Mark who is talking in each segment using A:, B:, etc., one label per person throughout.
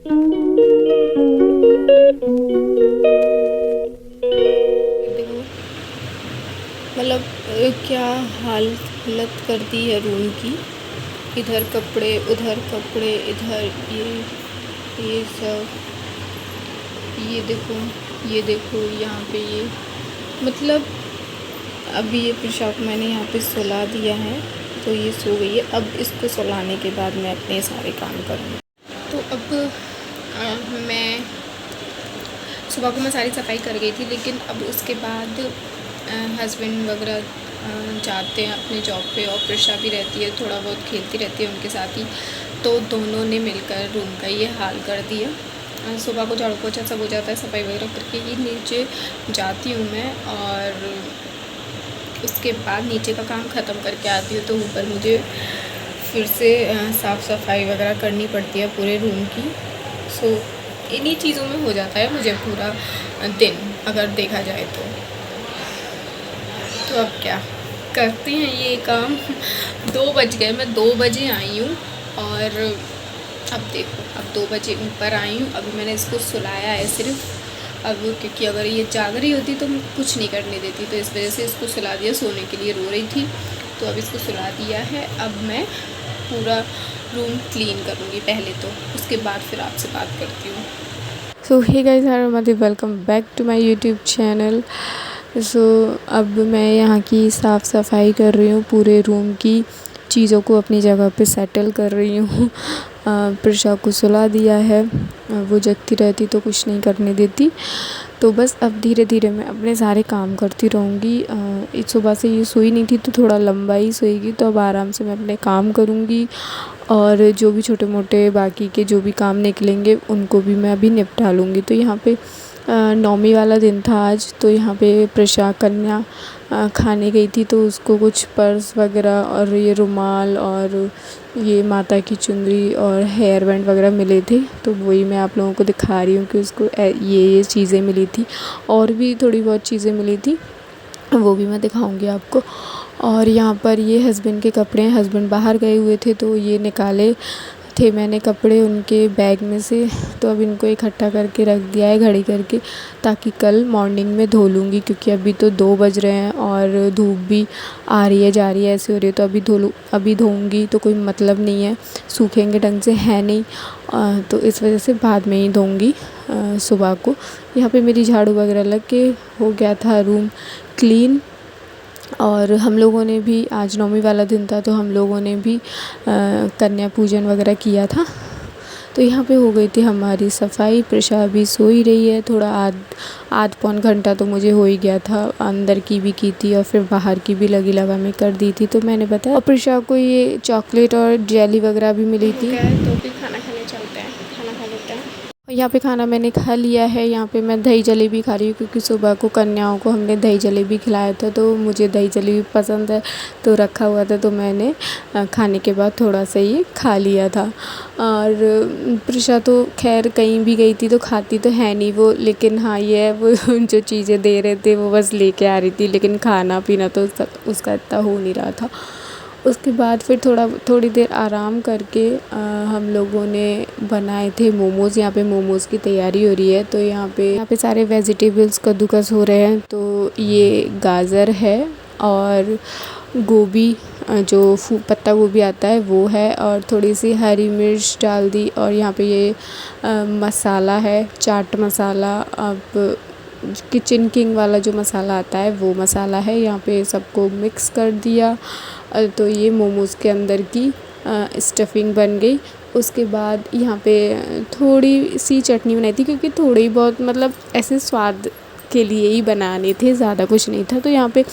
A: देखो मतलब क्या हालत कर दी है रूम की। इधर कपड़े, उधर कपड़े, इधर ये सब, ये देखो यहाँ पे ये, मतलब अभी ये पेशाब मैंने यहाँ पे सुला दिया है तो ये सो गई है। अब इसको सुलाने के बाद मैं अपने सारे काम करूँगी। तो अब मैं सुबह को मैं सारी सफाई कर गई थी, लेकिन अब उसके बाद हस्बैंड वगैरह जाते हैं अपने जॉब पे और प्रिशा भी रहती है, थोड़ा बहुत खेलती रहती है उनके साथ ही। तो दोनों ने मिलकर रूम का ये हाल कर दिया। सुबह को झाड़ू पोछा सब हो जाता है, सफाई वगैरह करके ही नीचे जाती हूँ मैं, और उसके बाद नीचे का काम ख़त्म करके आती हूँ। तो ऊपर मुझे फिर से साफ़ सफाई वगैरह करनी पड़ती है पूरे रूम की। सो इन्हीं चीज़ों में हो जाता है मुझे पूरा दिन, अगर देखा जाए तो। तो अब क्या करते हैं ये काम। 2 बज गए, मैं 2 बजे आई हूँ, और अब देखो अब 2 बजे ऊपर आई हूँ। अभी मैंने इसको सुलाया है सिर्फ अब, क्योंकि अगर ये जाग रही होती तो मैं कुछ नहीं करने देती, तो इस वजह से इसको सुला दिया। सोने के लिए रो रही थी तो अब इसको सुला दिया है। अब मैं पूरा रूम क्लीन करूँगी पहले, तो उसके बाद फिर आपसे बात करती हूँ।
B: So hey guys, welcome back to my YouTube channel. So अब मैं यहाँ की साफ़ सफाई कर रही हूँ, पूरे रूम की चीज़ों को अपनी जगह पे सेटल कर रही हूँ। प्रिशा को सुला दिया है, वो जगती रहती तो कुछ नहीं करने देती। तो बस अब धीरे धीरे मैं अपने सारे काम करती रहूँगी। इस सुबह से ये सोई नहीं थी तो थोड़ा लंबा ही सोएगी, तो अब आराम से मैं अपने काम करूँगी, और जो भी छोटे मोटे बाकी के जो भी काम निकलेंगे उनको भी मैं अभी निपटा लूँगी। तो यहाँ पे नौमी वाला दिन था आज, तो यहाँ पे प्रिशा कन्या खाने गई थी, तो उसको कुछ पर्स वगैरह और ये रुमाल और ये माता की चुनरी और हेयर बैंड वगैरह मिले थे। तो वही मैं आप लोगों को दिखा रही हूँ कि उसको ये चीज़ें मिली थी, और भी थोड़ी बहुत चीज़ें मिली थी, वो भी मैं दिखाऊंगी आपको। और यहाँ पर ये हस्बैंड के कपड़े हैं, हस्बैंड बाहर गए हुए थे तो ये निकाले थे मैंने कपड़े उनके बैग में से, तो अब इनको इकट्ठा करके रख दिया है घड़ी करके, ताकि कल मॉर्निंग में धो लूँगी। क्योंकि अभी तो 2 बज रहे हैं और धूप भी आ रही है जा रही है ऐसे हो रही है, तो अभी धोऊँगी तो कोई मतलब नहीं है, सूखेंगे ढंग से है नहीं। तो इस वजह से बाद में ही धोऊँगी सुबह को। यहाँ पे मेरी झाड़ू वगैरह लग के हो गया था रूम क्लीन। और हम लोगों ने भी आज नौमी वाला दिन था, तो हम लोगों ने भी कन्या पूजन वगैरह किया था। तो यहाँ पे हो गई थी हमारी सफाई। प्रिशा अभी सो ही रही है, थोड़ा आध पौन घंटा तो मुझे हो ही गया था, अंदर की भी की थी और फिर बाहर की भी लगी लगा में कर दी थी, तो मैंने बताया। और प्रिशा को ये चॉकलेट और जेली वगैरह भी मिली थी।
A: तो फिर खाना खाने चलते हैं, खाना खा लेते हैं।
B: यहाँ पे खाना मैंने खा लिया है। यहाँ पे मैं दही जलेबी खा रही हूँ, क्योंकि सुबह को कन्याओं को हमने दही जलेबी खिलाया था, तो मुझे दही जलेबी पसंद है, तो रखा हुआ था, तो मैंने खाने के बाद थोड़ा सा ये खा लिया था। और प्रिशा तो खैर कहीं भी गई थी तो खाती तो है नहीं वो, लेकिन हाँ ये है वो जो चीज़ें दे रहे थे वो बस लेके आ रही थी, लेकिन खाना पीना तो उसका इतना हो नहीं रहा था। उसके बाद फिर थोड़ी देर आराम करके हम लोगों ने बनाए थे मोमोज़। यहाँ पे मोमोज़ की तैयारी हो रही है, तो यहाँ पे सारे वेजिटेबल्स कद्दूकस हो रहे हैं। तो ये गाजर है और गोभी, जो पत्ता गोभी आता है वो है, और थोड़ी सी हरी मिर्च डाल दी। और यहाँ पे ये मसाला है, चाट मसाला, अब किचन किंग वाला जो मसाला आता है वो मसाला है। यहाँ पे सबको मिक्स कर दिया, तो ये मोमोज़ के अंदर की स्टफिंग बन गई। उसके बाद यहाँ पे थोड़ी सी चटनी बनाई थी, क्योंकि थोड़ी बहुत मतलब ऐसे स्वाद के लिए ही बनाने थे, ज़्यादा कुछ नहीं था। तो यहाँ पे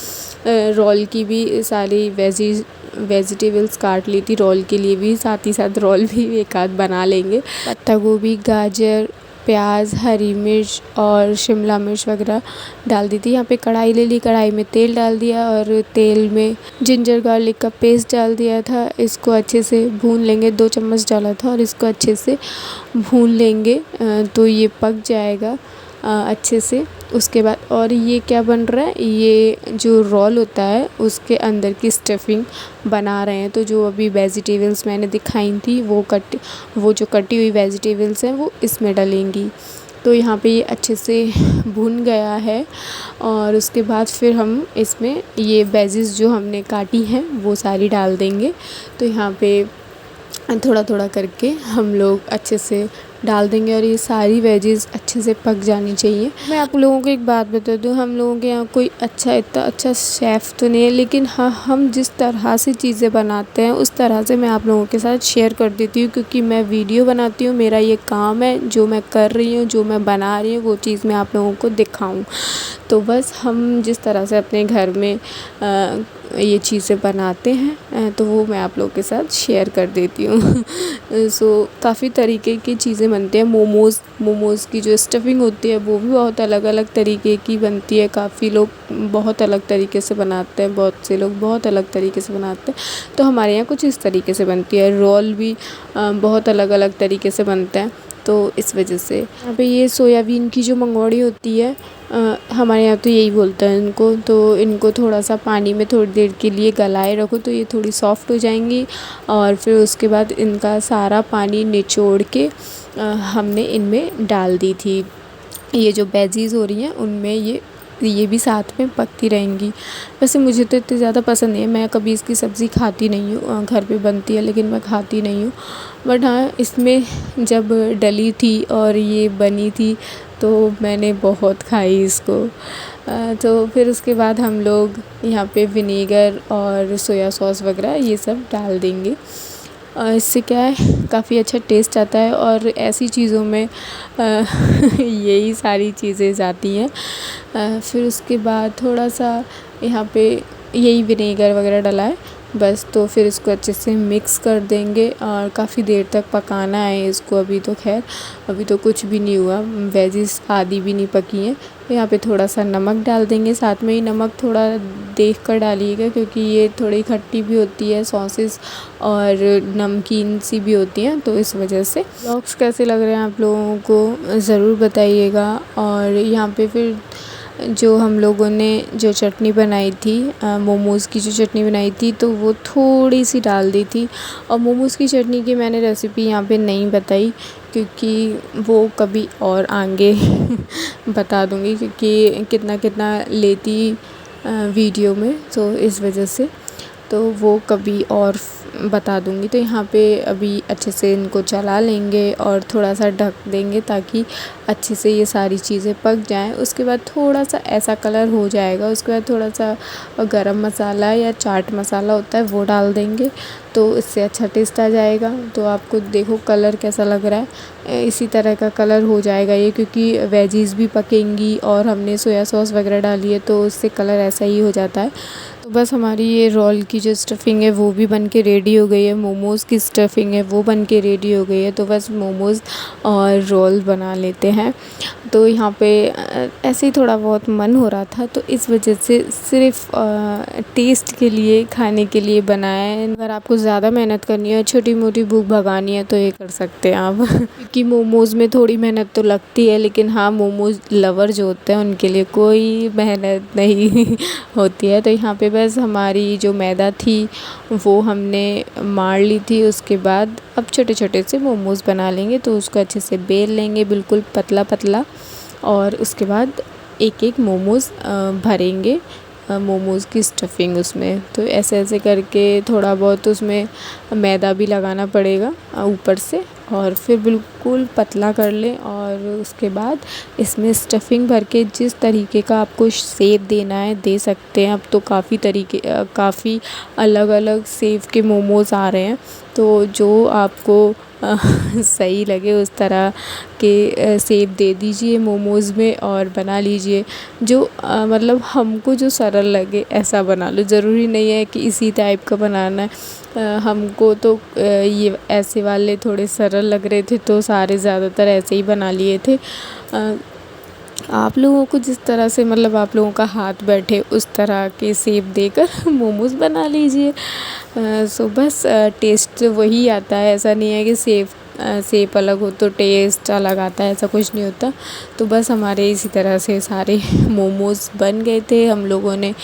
B: रोल की भी सारी वेजिटेबल्स काट ली थी, रोल के लिए भी, साथ ही साथ रोल भी एक आध बना लेंगे। पत्ता गोभी, गाजर, प्याज, हरी मिर्च और शिमला मिर्च वगैरह डाल दी थी। यहाँ पे कढ़ाई ले ली, कढ़ाई में तेल डाल दिया और तेल में जिंजर गार्लिक का पेस्ट डाल दिया था। इसको अच्छे से भून लेंगे, 2 चम्मच डाला था, और इसको अच्छे से भून लेंगे तो ये पक जाएगा। अच्छे से। उसके बाद और ये क्या बन रहा है, ये जो रोल होता है उसके अंदर की स्टफिंग बना रहे हैं। तो जो अभी वेजिटेबल्स मैंने दिखाई थी वो जो कटी हुई वेजिटेबल्स हैं वो इसमें डलेंगी। तो यहाँ पे ये अच्छे से भुन गया है और उसके बाद फिर हम इसमें ये वेजिस जो हमने काटी हैं वो सारी डाल देंगे। तो यहाँ पे थोड़ा थोड़ा करके हम लोग अच्छे से डाल देंगे और ये सारी वेजिस अच्छे से पक जानी चाहिए। मैं आप लोगों को एक बात बता दूँ, हम लोगों के यहाँ कोई इतना अच्छा शेफ़ तो नहीं है, लेकिन हाँ, हम जिस तरह से चीज़ें बनाते हैं उस तरह से मैं आप लोगों के साथ शेयर कर देती हूँ, क्योंकि मैं वीडियो बनाती हूँ, मेरा ये काम है, जो मैं कर रही हूँ, जो मैं बना रही हूँ वो चीज़ मैं आप लोगों को दिखाऊँ। तो बस हम जिस तरह से अपने घर में ये चीज़ें बनाते हैं तो वो मैं आप लोगों के साथ शेयर कर देती हूँ। सो काफ़ी तरीके की चीज़ें बनती हैं। मोमोज़ की जो स्टफिंग होती है वो भी बहुत अलग अलग तरीके की बनती है। काफ़ी लोग बहुत अलग तरीके से बनाते हैं, बहुत से लोग बहुत अलग तरीके से बनाते हैं। तो हमारे यहाँ कुछ इस तरीके से बनती है। रोल भी बहुत अलग अलग तरीके से बनते हैं। तो इस वजह से यहाँ पे ये सोयाबीन की जो मंगोड़ी होती है, हमारे यहाँ तो यही बोलते हैं इनको। तो इनको थोड़ा सा पानी में थोड़ी देर के लिए गलाए रखो तो ये थोड़ी सॉफ़्ट हो जाएंगी और फिर उसके बाद इनका सारा पानी निचोड़ के हमने इनमें डाल दी थी। ये जो वेजीज़ हो रही हैं उनमें ये भी साथ में पकती रहेंगी। वैसे मुझे तो इतनी ज़्यादा पसंद नहीं है, मैं कभी इसकी सब्ज़ी खाती नहीं हूँ। घर पे बनती है लेकिन मैं खाती नहीं हूँ। बट हाँ, इसमें जब डली थी और ये बनी थी तो मैंने बहुत खाई इसको। तो फिर उसके बाद हम लोग यहाँ पे विनेगर और सोया सॉस वगैरह ये सब डाल देंगे। इससे क्या है, काफ़ी अच्छा टेस्ट आता है और ऐसी चीज़ों में यही सारी चीज़ें जाती हैं। फिर उसके बाद थोड़ा सा यहाँ पे यही विनेगर वगैरह डला है बस। तो फिर इसको अच्छे से मिक्स कर देंगे और काफ़ी देर तक पकाना है इसको। अभी तो कुछ भी नहीं हुआ, वेजिस आधी भी नहीं पकी हैं। यहाँ पे थोड़ा सा नमक डाल देंगे, साथ में ही नमक थोड़ा देख कर डालिएगा क्योंकि ये थोड़ी खट्टी भी होती है सॉसेस और नमकीन सी भी होती हैं, तो इस वजह से। व्लॉग्स कैसे लग रहे हैं आप लोगों को ज़रूर बताइएगा। और यहाँ पे फिर जो हम लोगों ने जो चटनी बनाई थी, मोमोज़ की जो चटनी बनाई थी, तो वो थोड़ी सी डाल दी थी। और मोमोज़ की चटनी की मैंने रेसिपी यहाँ पे नहीं बताई क्योंकि वो कभी और आगे बता दूँगी, क्योंकि कितना कितना लेती वीडियो में, तो इस वजह से तो वो कभी और बता दूँगी। तो यहाँ पे अभी अच्छे से इनको चला लेंगे और थोड़ा सा ढक देंगे ताकि अच्छे से ये सारी चीज़ें पक जाएं। उसके बाद थोड़ा सा ऐसा कलर हो जाएगा, उसके बाद थोड़ा सा गरम मसाला या चाट मसाला होता है वो डाल देंगे, तो इससे अच्छा टेस्ट आ जाएगा। तो आपको देखो कलर कैसा लग रहा है, इसी तरह का कलर हो जाएगा ये, क्योंकि वेजीज़ भी पकेंगी और हमने सोया सॉस वगैरह डाली है तो उससे कलर ऐसा ही हो जाता है। तो बस हमारी ये रोल की जो स्टफिंग है वो भी बन के रेडी हो गई है, मोमोज़ की स्टफिंग है वो बन के रेडी हो गई है। तो बस मोमोज़ और रोल बना लेते हैं। तो यहाँ पे ऐसे ही थोड़ा बहुत मन हो रहा था तो इस वजह से सिर्फ टेस्ट के लिए, खाने के लिए बनाया है। अगर आपको ज़्यादा मेहनत करनी है, छोटी मोटी भूख भगानी है तो ये कर सकते हैं आप क्योंकि मोमोज़ में थोड़ी मेहनत तो लगती है, लेकिन हाँ, मोमोज़ लवर जो होते हैं उनके लिए कोई मेहनत नहीं होती है। तो यहाँ पे बस हमारी जो मैदा थी वो हमने मार ली थी। उसके बाद अब छोटे छोटे से मोमोज़ बना लेंगे, तो उसको अच्छे से बेल लेंगे बिल्कुल पतला पतला, और उसके बाद एक एक मोमोज़ भरेंगे मोमोज़ की स्टफिंग उसमें। तो ऐसे ऐसे करके थोड़ा बहुत उसमें मैदा भी लगाना पड़ेगा ऊपर से, और फिर बिल्कुल पतला कर लें। और उसके बाद इसमें स्टफिंग भर के जिस तरीके का आपको शेप देना है दे सकते हैं। अब तो काफ़ी अलग अलग शेप के मोमोज़ आ रहे हैं, तो जो आपको सही लगे उस तरह के शेप दे दीजिए मोमोज़ में और बना लीजिए। जो मतलब हमको जो सरल लगे ऐसा बना लो, ज़रूरी नहीं है कि इसी टाइप का बनाना है। हमको तो ये ऐसे वाले थोड़े सरल लग रहे थे तो सारे ज़्यादातर ऐसे ही बना लिए थे। आप लोगों को जिस तरह से, मतलब आप लोगों का हाथ बैठे उस तरह के शेप देकर मोमोज़ बना लीजिए। सो बस टेस्ट वही आता है, ऐसा नहीं है कि शेप अलग हो तो टेस्ट अलग आता है, ऐसा कुछ नहीं होता। तो बस हमारे इसी तरह से सारे मोमोज़ बन गए थे। हम लोगों ने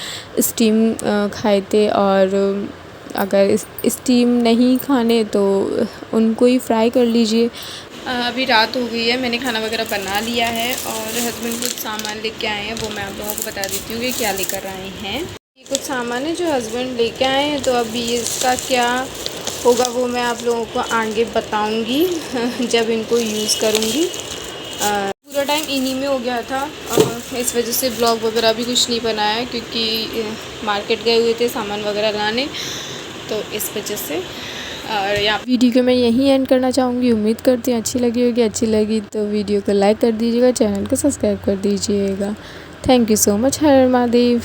B: स्टीम खाए थे, और अगर स्टीम नहीं खाने तो उनको ही फ्राई कर लीजिए। अभी रात हो गई है, मैंने खाना वगैरह बना लिया है और हस्बैंड कुछ सामान लेके आए हैं, वो मैं आप लोगों को बता देती हूँ कि क्या लेकर आए हैं। ये कुछ सामान है जो हस्बैंड लेके आए हैं, तो अभी इसका क्या होगा वो मैं आप लोगों को आगे बताऊँगी जब इनको यूज़ करूँगी। पूरा टाइम इन्हीं में हो गया था, इस वजह से ब्लॉग वगैरह भी कुछ नहीं बनाया, क्योंकि मार्केट गए हुए थे सामान वगैरह लाने, तो इस वजह से। और यहाँ वीडियो को मैं यहीं एंड करना चाहूँगी। उम्मीद करती हूँ अच्छी लगी होगी। अच्छी लगी तो वीडियो को लाइक कर दीजिएगा, चैनल को सब्सक्राइब कर दीजिएगा। Thank you so much. Her her Mahadev.